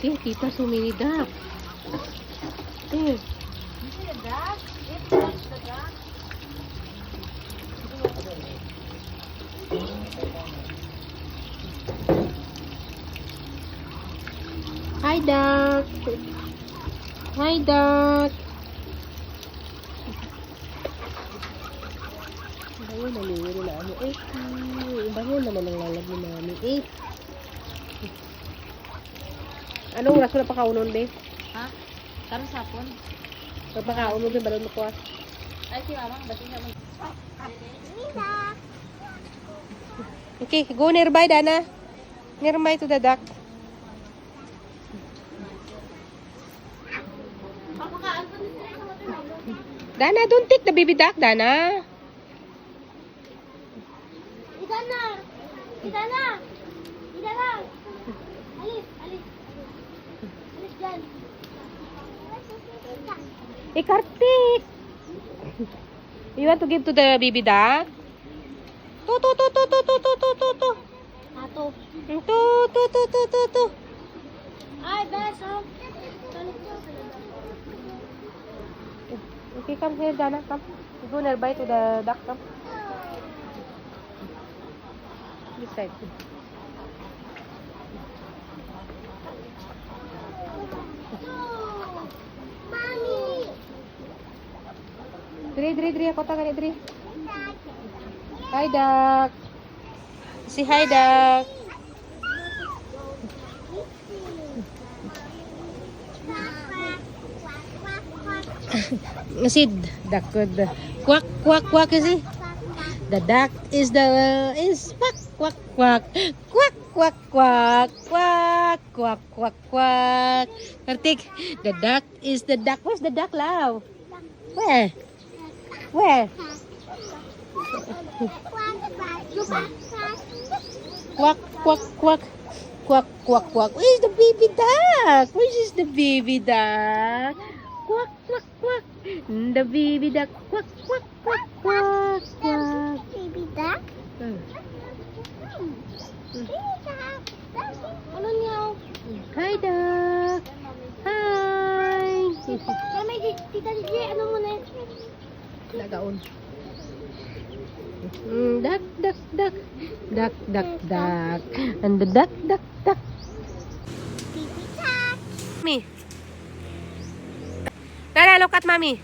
Okay, Tita, so many duck. Here. Hi, duck. Hi, duck. Bangon na liwin na ano. Bangon naman ang lalag ni mami. Anong oras ko na pakaunon, be? Ha? Karon sapon? Pagpakaunon, be, balon mo ko. Ay, si mama, ba't niya mag... Okay, go nearby, Dana. Nearby to the duck. Dana, don't take the baby duck, Dana. Idana! Idana! Idana! Alis! Alis! Alis dyan! Kartik. You want to give to the baby duck? To. Ato! To. Ay, beso! Okay, come here, Dana. Come. Go nearby to the duck. Come. This side. Mami! Dri. Ako ta Dri. Hi, duck. Say hi, duck. Kasi duck would quack is it? The duck is quack. Kartik, the duck is the duck. Where's the duck, love? Where? Quack. Where's the baby duck? Where's the baby duck? Quack. The baby duck. Quack. Baby duck? Ano niya? Hi, duck. Hi. Mami, tita Gigi, ano mo na? Nagaon. Duck. And the duck. Baby duck! Mami. Dana, look at mommy.